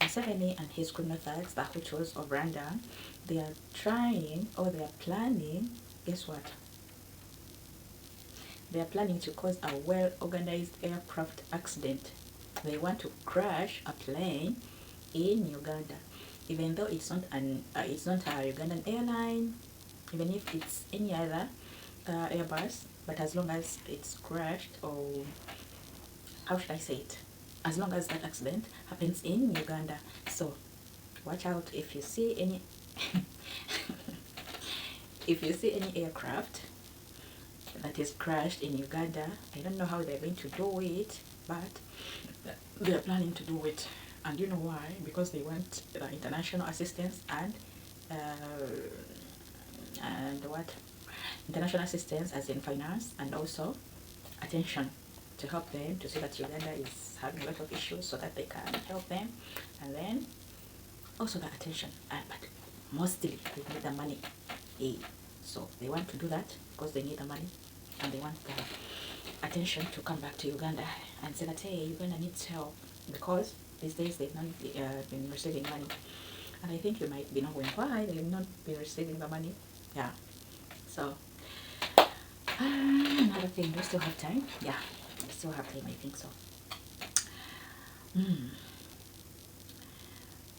Museveni and his criminal thugs, the HUTTUs of Rwanda, they are trying, or they are planning, guess what? They are planning to cause a well-organized aircraft accident. They want to crash a plane in Uganda, even though it's not a Ugandan airline, even if it's any other Airbus, but as long as it's crashed, or how should I say it? As long as that accident happens in Uganda. So watch out if you see any if you see any aircraft that is crashed in Uganda. I don't know how they're going to do it, but they're planning to do it. And you know why? Because they want international assistance uh, and what? International assistance as in finance, and also attention to help them to see that Uganda is having a lot of issues so that they can help them, and then also the attention. But mostly they need the money. So they want to do that because they need the money, and they want the attention to come back to Uganda and say that, hey, Uganda needs help, because these days they've not been receiving money. And I think you might be knowing why they've not been receiving the money. Yeah. So another thing, do we still have time? Yeah, we still have time, I think so.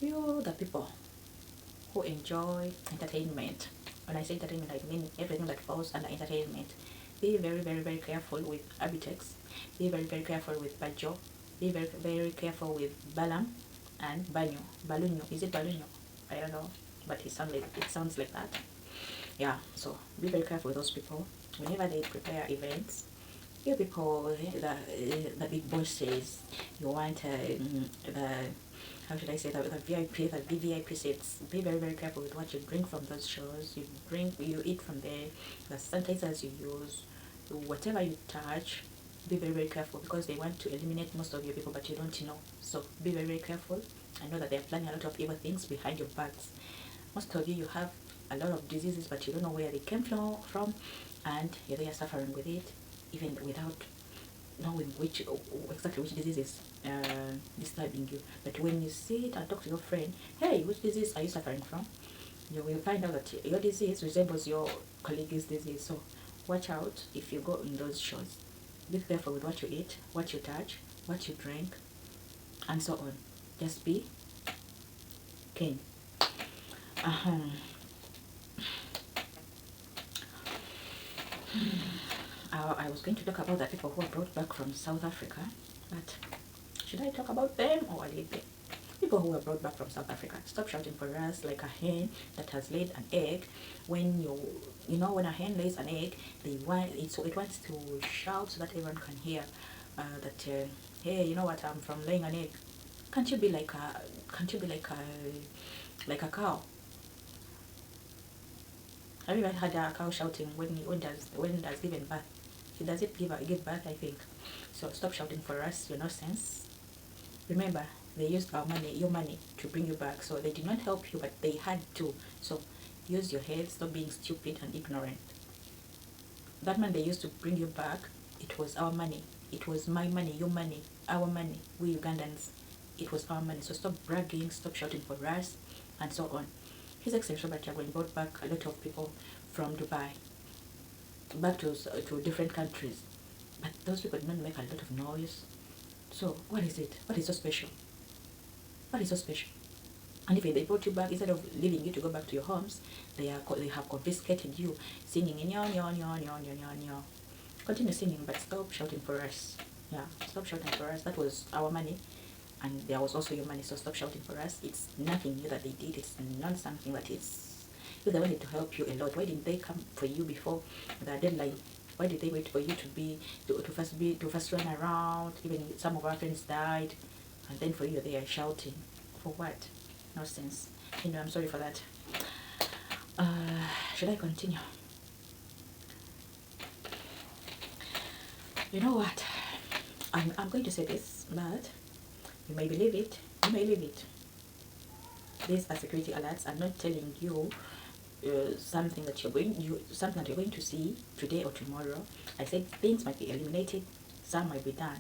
You, the people who enjoy entertainment. When I say entertainment, I mean everything that falls under entertainment. Be very, very, very careful with Abitex. Be very, very careful with Bajo. Be very, very careful with Balam and Banyo. Balunyo. Is it Balunyo? I don't know, but it sounds like that. Yeah, so be very careful with those people. Whenever they prepare events, you people, the big bosses, you want the, how should I say, the VIP, the VVIP seats. Be very, very careful with what you drink from those shows. You eat from there, the sanitizers you use, whatever you touch. Be very, very careful, because they want to eliminate most of your people, but you don't know. So be very, very careful. I know that they're planning a lot of evil things behind your backs. Most of you have a lot of diseases, but you don't know where they came from, and they are suffering with it, even without knowing exactly which disease is disturbing you. But when you sit and talk to your friend, hey, which disease are you suffering from? You will find out that your disease resembles your colleague's disease. So watch out if you go in those shows. Be careful with what you eat, what you touch, what you drink, and so on. Just be keen. I was going to talk about the people who are brought back from South Africa, but should I talk about them or leave them? People who were brought back from South Africa, stop shouting for us like a hen that has laid an egg. When when a hen lays an egg, it wants to shout so that everyone can hear that hey, you know what, I'm from laying an egg. Can't you be like a cow? Have you ever had a cow shouting when does given birth? Does it give birth, I think. So stop shouting for us, your nonsense. Remember, they used your money to bring you back. So they did not help you, but they had to. So use your head, stop being stupid and ignorant. That money they used to bring you back, it was our money. It was my money, your money, our money, we Ugandans. It was our money. So stop bragging, stop shouting for us, and so on. His Excellency Robert Kyagulanyi brought back a lot of people from Dubai, back to different countries. But those people did not make a lot of noise. So what is it? What is so special? What is so special? And if they brought you back, instead of leaving you to go back to your homes, they have confiscated you, singing in nyo. Continue singing, but stop shouting for us. Yeah, stop shouting for us. That was our money, and there was also your money. So stop shouting for us. It's nothing new that they did. It's not something that is. If they wanted to help you a lot, why didn't they come for you before the deadline? Why did they wait for you to first run around? Even some of our friends died, and then for you they are shouting for what? No sense. I'm sorry for that. Should I continue? You know what? I'm going to say this, but you may believe it. You may leave it. These are security alerts. I'm not telling you something that you're going to see today or tomorrow. I said things might be eliminated, some might be done,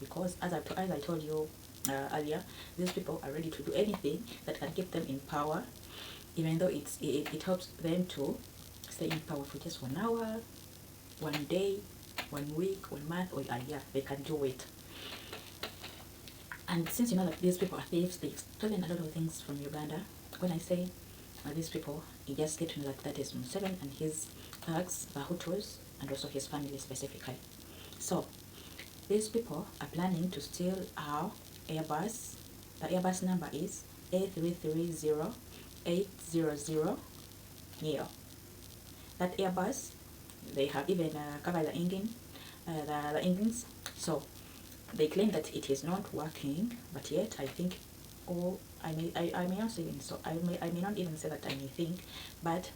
because as I told you earlier, these people are ready to do anything that can keep them in power, even though it helps them to stay in power for just 1 hour, 1 day, 1 week, 1 month, or a year. They can do it. And since you know that these people are thieves, they've stolen a lot of things from Uganda. When I say these people, you just get to know that that is Museveni and his thugs, the Hutus, and also his family specifically. So these people are planning to steal our Airbus. The Airbus number is A330800 Neo. That Airbus, they have even covered the the engines. So they claim that it is not working, but yet I think, or I may not even so I may not even say that I may think, but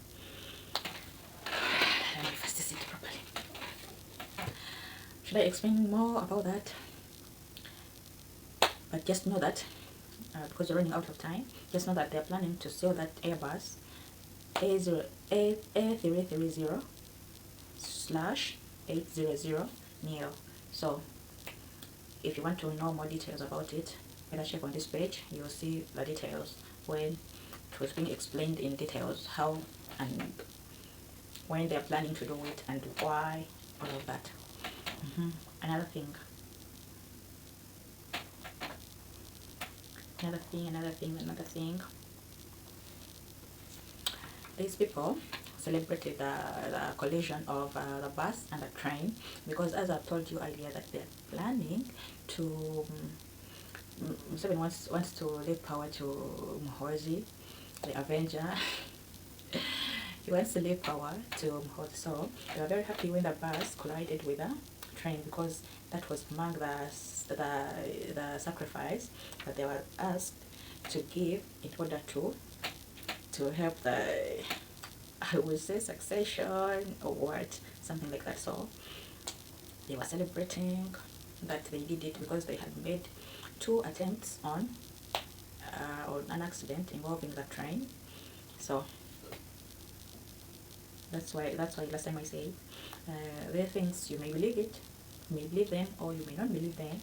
let me first see it properly. Should I explain more about that? But just know that because you're running out of time, just know that they're planning to sell that Airbus A330 slash 800 Neo. So if you want to know more details about it, better check on this page. You'll see the details when it was being explained in details how and when they're planning to do it and why, all of that. Another thing, these people celebrated the collision of the bus and the train, because as I told you earlier that they're planning to Museveni wants to leave power to Muhoozi, the Avenger. He wants to leave power to Muhoozi. So they were very happy when the bus collided with the train, because that was among the sacrifice that they were asked to give in order to help the, I would say, succession or what, something like that. So they were celebrating that they did it, because they had made 2 attempts on an accident involving the train. So that's why last time I said there are things you may believe it, you may believe them, or you may not believe them,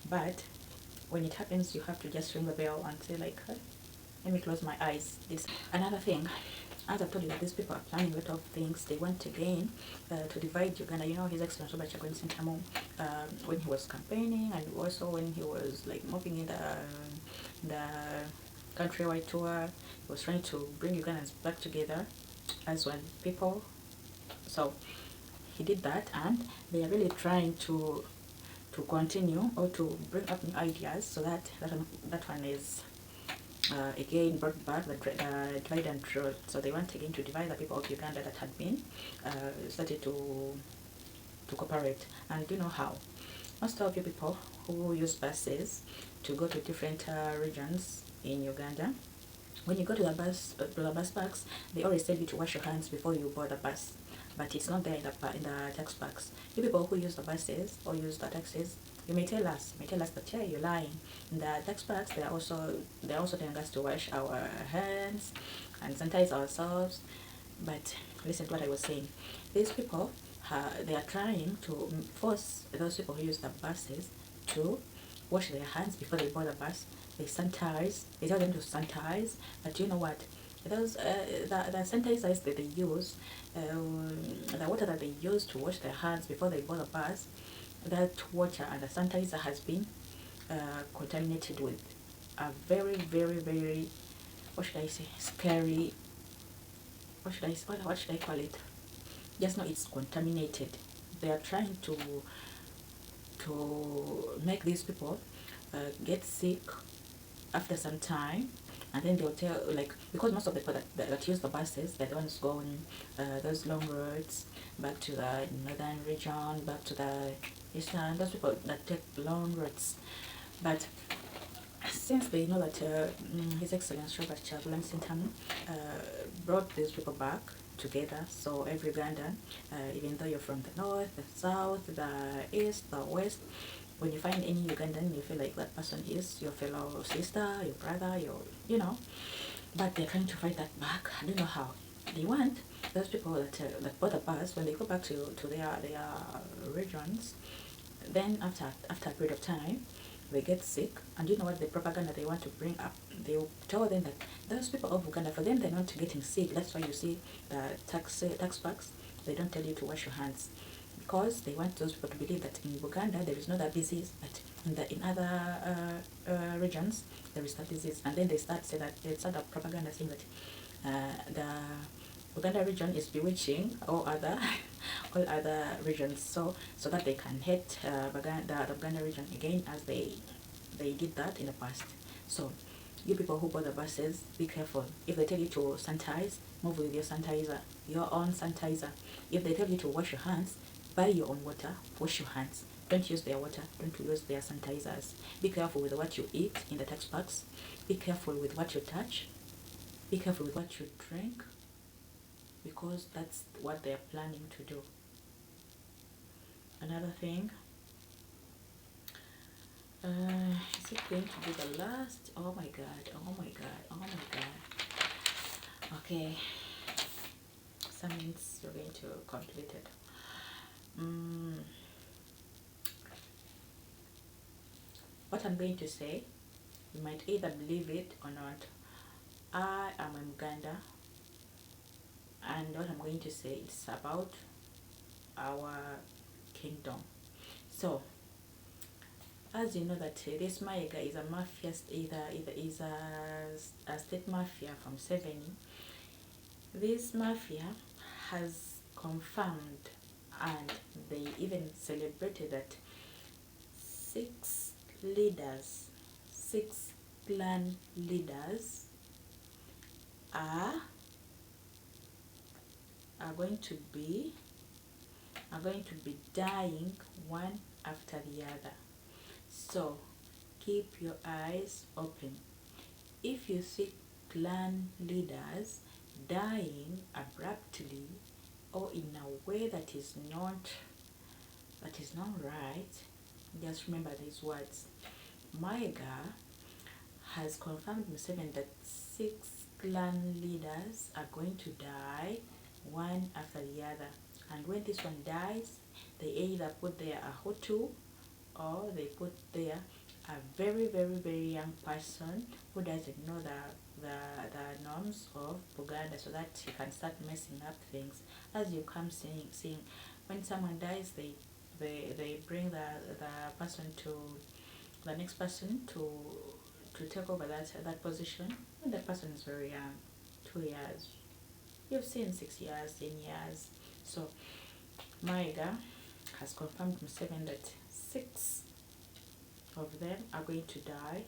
but when it happens, you have to just ring the bell and say like, let me close my eyes. This another thing, as I told you, that these people are planning a lot of things. They want again to divide Uganda. You know, His Excellency Robert Kyagulanyi Ssentamu, when he was campaigning, and also when he was like moving in the countrywide tour, he was trying to bring Ugandans back together as one people. So he did that, and they are really trying to continue or to bring up new ideas, so that one is again brought back the divide and rule. So they want again to divide the people of Uganda that had been started to cooperate. And you know how most of you people who use buses to go to different regions in Uganda, when you go to the bus parks, they always tell you to wash your hands before you board the bus, but it's not there in the tax parks. You people who use the buses or use the taxis, you may tell us that, yeah, you're lying. In the tax parks, they're also telling us to wash our hands and sanitize ourselves. But listen to what I was saying. These people, they are trying to force those people who use the buses to wash their hands before they board the bus. They sanitize. They tell them to sanitize, but you know what? Those the sanitizers that they use, the water that they use to wash their hands before they board the bus, that water and the sanitizer has been contaminated with a very, very, very, what should I say, scary, what should I call it? Just know it's contaminated. They are trying to make these people get sick after some time, and then they'll tell, like, because most of the people that use the buses, they're the ones going those long roads back to the northern region, back to the eastern, those people that take long roads. But since they know that His Excellency Robert Kyagulanyi Ssentamu brought these people back together, so every Ugandan, even though you're from the north, the south, the east, the west, when you find any Ugandan, you feel like that person is your fellow sister, your brother, you know. But they're trying to fight that back. I don't know how. They want those people that bought the bus, when they go back to their regions, then after a period of time, they get sick, and you know what the propaganda they want to bring up? They will tell them that those people of Uganda, for them, they're not getting sick. That's why you see the tax packs, they don't tell you to wash your hands, because they want those people to believe that in Uganda there is no that disease, but in other regions there is that disease, and then they start a propaganda saying that the Uganda region is bewitching all other all other regions, so that they can hate the Uganda region again, as they did that in the past. So you people who board the buses, be careful. If they tell you to sanitize, move with your sanitizer, your own sanitizer. If they tell you to wash your hands, buy your own water, wash your hands. Don't use their water, don't use their sanitizers. Be careful with what you eat in the tax packs. Be careful with what you touch. Be careful with what you drink, because that's what they're planning to do. Another thing, is it going to be the last? Oh my god, oh my god, oh my god. Okay, so that means we're going to complete it. What I'm going to say, you might either believe it or not. I am in Uganda, and what I'm going to say is about our kingdom. So, as you know that this Mayiga is a mafia, either is a state mafia from Seveni. This mafia has confirmed, and they even celebrated that 6 leaders, 6 clan leaders are going to be dying one after the other. So keep your eyes open. If you see clan leaders dying abruptly or in a way that is not right, just remember these words. Maiga has confirmed Museveni that 6 clan leaders are going to die one after the other. And when this one dies, they either put there a HUTTU, or they put there a very, very, very young person who doesn't know the norms of Buganda, so that he can start messing up things. As you come seeing when someone dies, they bring the person to the next person to take over that position. When that person is very young, 2 years. You've seen 6 years, 10 years. So Maiga has confirmed Museveni that 6 of them are going to die.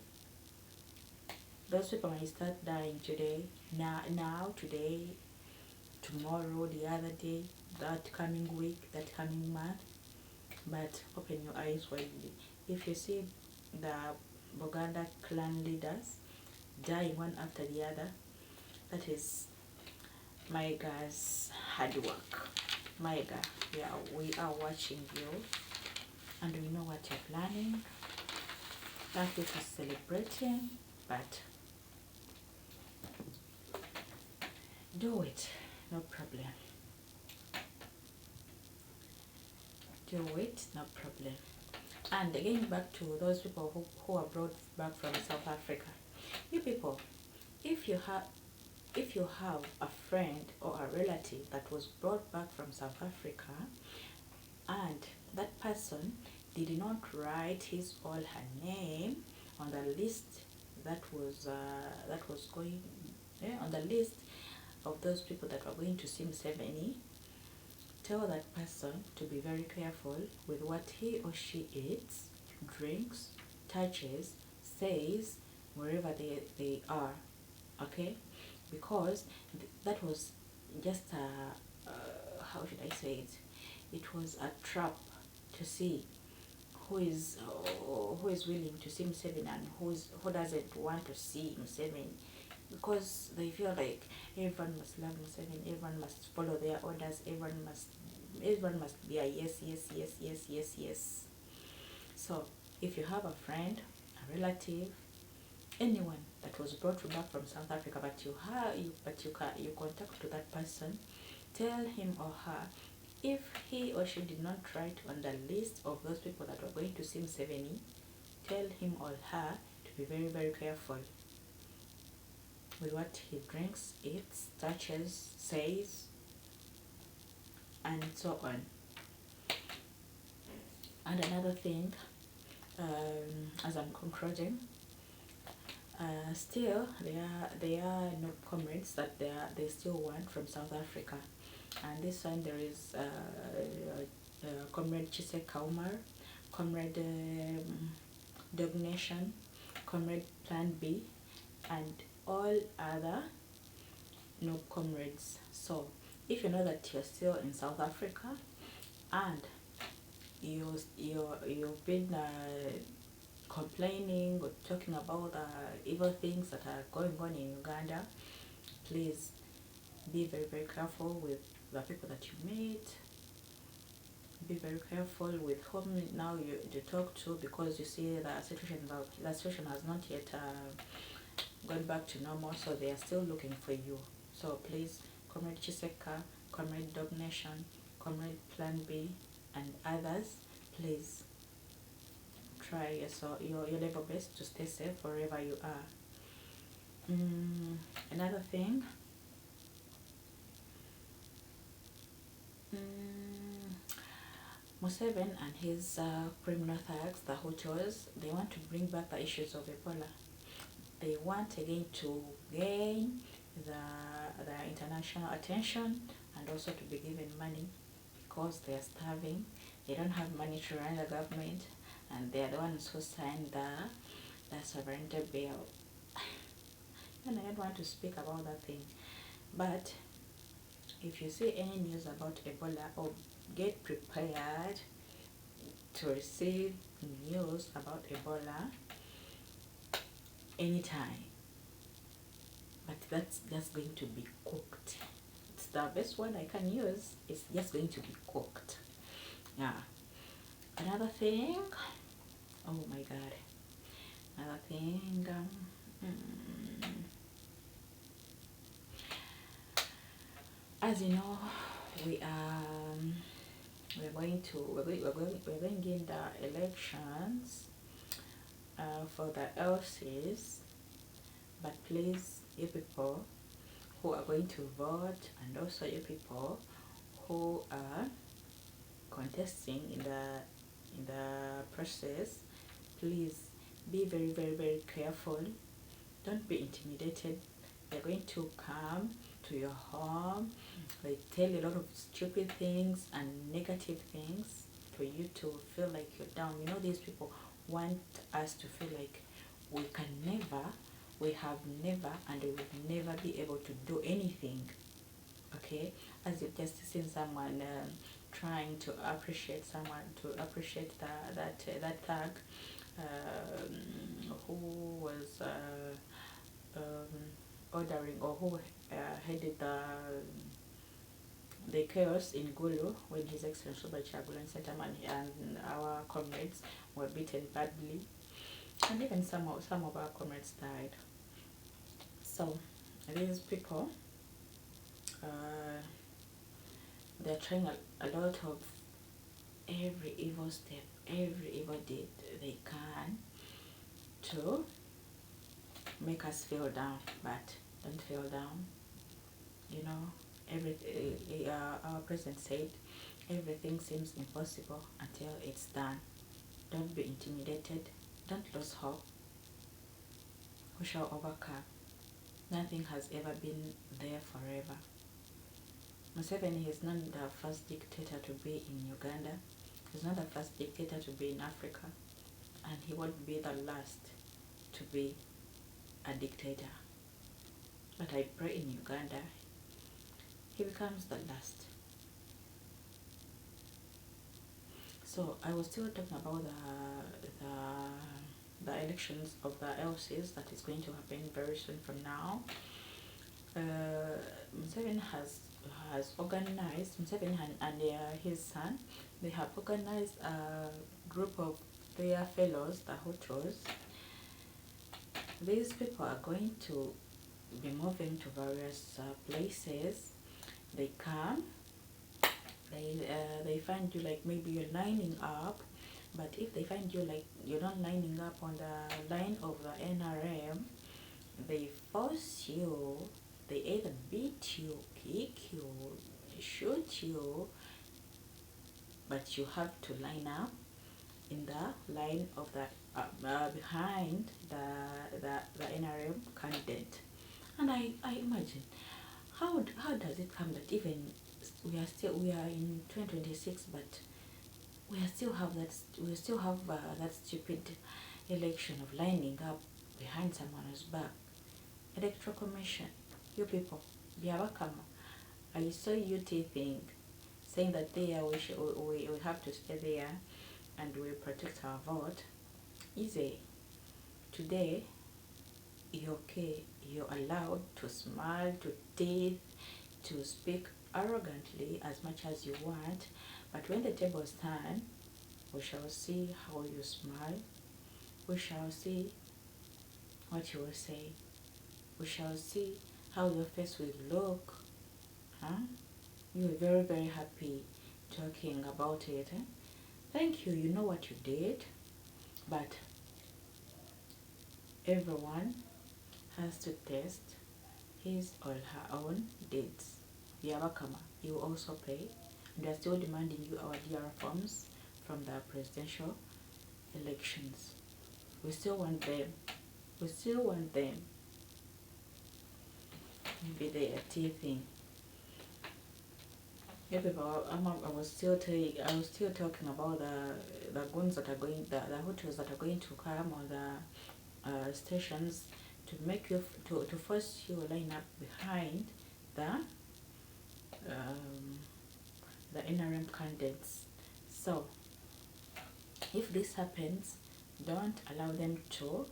Those people may start dying today, today, tomorrow, the other day, that coming week, that coming month. But open your eyes widely. If you see the Buganda clan leaders dying one after the other, that is Maiga's hard work. Maiga, we are watching you, and we know what you're planning. Thank you for celebrating, but do it, no problem. Do it, no problem. And again, back to those people who are brought back from South Africa. You people, if you have a friend or a relative that was brought back from South Africa, and that person did not write his or her name on the list that was going on the list of those people that were going to see Museveni, tell that person to be very careful with what he or she eats, drinks, touches, says, wherever they are, okay? Because that was just how should I say it? It was a trap to see who is willing to see Museveni and who doesn't want to see Museveni, because they feel like everyone must love Museveni, everyone must follow their orders, everyone must be a yes, yes, yes, yes, yes, yes. So if you have a friend, a relative, anyone that was brought back from South Africa, but you contact to that person, tell him or her, if he or she did not write on the list of those people that were going to see Museveni, tell him or her to be very, very careful with what he drinks, eats, touches, says, and so on. And another thing, as I'm concluding, still there are no comrades that they still want from South Africa, and this one there is Comrade Chisek Kaumar, Comrade Dog Nation, Comrade Plan B, and all other no comrades. So if you know that you're still in South Africa and you've been complaining or talking about evil things that are going on in Uganda, please be very, very careful with the people that you meet. Be very careful with whom now you talk to, because you see the situation has not yet gone back to normal, so they are still looking for you. So please, Comrade Chiseka, Comrade Dog Nation, Comrade Plan B, and others, please try your level best to stay safe wherever you are. Another thing, Museveni and his criminal thugs, the HUTTUs, they want to bring back the issues of Ebola. They want again to gain the international attention and also to be given money, because they are starving. They don't have money to run the government, and they are the ones who signed the sovereignty bill. And I don't want to speak about that thing, but if you see any news about Ebola, or get prepared to receive news about Ebola anytime, but that's just going to be cooked. It's the best one I can use. It's just going to be cooked. Yeah. Another thing, oh my god, another thing, as you know, we're going in the elections for the LCs, but please, you people who are going to vote, and also you people who are contesting in the process, please be very, very, very careful. Don't be intimidated. They're going to come to your home. They tell you a lot of stupid things and negative things for you to feel like you're down. You know, these people want us to feel like we have never, and we will never be able to do anything. Okay, as you've just seen someone trying to appreciate that thug who was ordering, or who headed the chaos in Gulu when His Excellency Chagulanyi Sentaman and our comrades were beaten badly, and even some of our comrades died. So these people, they're trying a lot of every evil step, every evil deed they can to make us feel down, but don't feel down. You know, our president said everything seems impossible until it's done. Don't be intimidated. Don't lose hope. We shall overcome. Nothing has ever been there forever. Museveni is not the first dictator to be in Uganda. He's not the first dictator to be in Africa. And he won't be the last to be a dictator. But I pray in Uganda he becomes the last. So I was still talking about the elections of the LCs that is going to happen very soon from now. Museveni has organized, Museveni and his son, they have organized a group of their fellows, the HUTTUs. These people are going to be moving to various places. They come, they find you, like maybe you're lining up But if they find you like you're not lining up on the line of the NRM, they force you, they either beat you, kick you, shoot you, but you have to line up in the line of the behind the NRM candidate. And I imagine how does it come that even we are in 2026, but we still have that stupid election of lining up behind someone's back. Electoral Commission, you people, Biabakama, I saw you thing saying that there we have to stay there and we protect our vote. Easy. Today, you're okay. You're allowed to smile, to teeth, to speak arrogantly as much as you want. But when the tables turn, we shall see how you smile. We shall see what you will say. We shall see how your face will look. Huh? You were very, very happy talking about it. Eh? Thank you. You know what you did. But everyone has to test his or her own deeds. Yabakama, you also pay. And we are still demanding you our DR forms from the presidential elections. We still want them. We still want them. Maybe they are teething. Yeah, people, I was still talking about the guns that are going, the HUTTUs that are going to come on the stations to make you to force you line up behind um, the NRM candidates. So if this happens, don't allow them to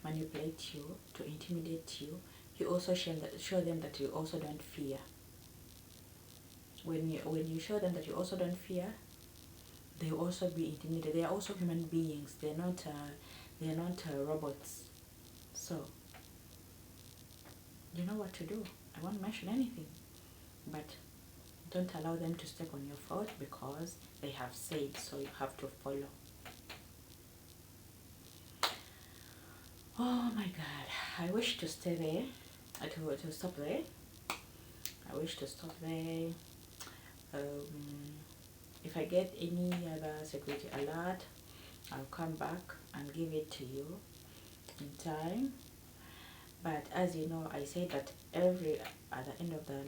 manipulate you, to intimidate you. You also show them that you also don't fear. When you show them that you also don't fear, they will also be intimidated. They are also human beings. They're not robots. So you know what to do. I won't mention anything, but don't allow them to step on your foot because they have said so. You have to follow. Oh my God! I wish to stay there, to stop there. I wish to stop there. If I get any other security alert, I'll come back and give it to you in time. But as you know, I said that at the end of the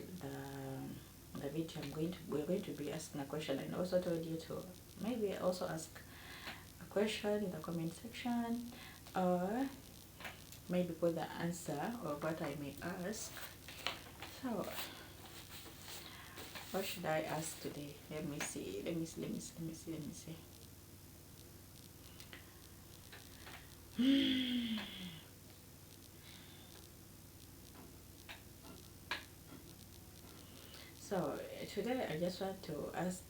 video, we're going to be asking a question, and also told you to maybe also ask a question in the comment section, or maybe put the answer of what I may ask. So what should I ask today? Let me see. So today I just want to ask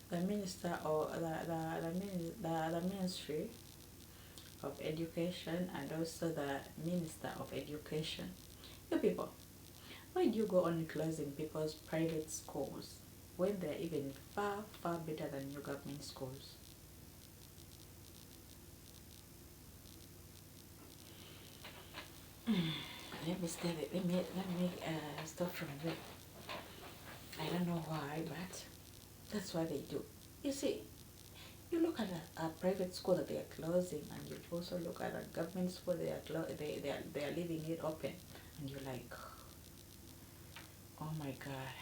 the minister or the Ministry of Education, and also the Minister of Education. You people, why do you go on closing people's private schools when they're even far, far better than your government schools? Let me stop from there. I don't know why, but that's what they do. You see, you look at a private school that they are closing, and you also look at a government school they are leaving it open, and you're like, oh my God.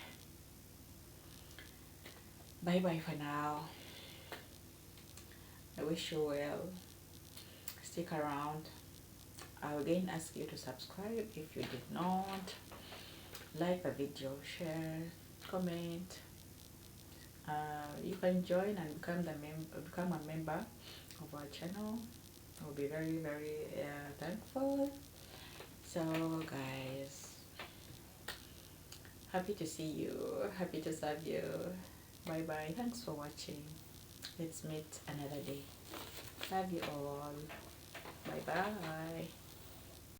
Bye bye for now. I wish you well. Stick around. I'll again ask you to subscribe if you did not. Like the video, share, comment. You can join and become a member of our channel. I'll be very, very thankful. So guys, happy to see you, happy to serve you. Bye bye. Thanks for watching. Let's meet another day. Love you all. Bye bye.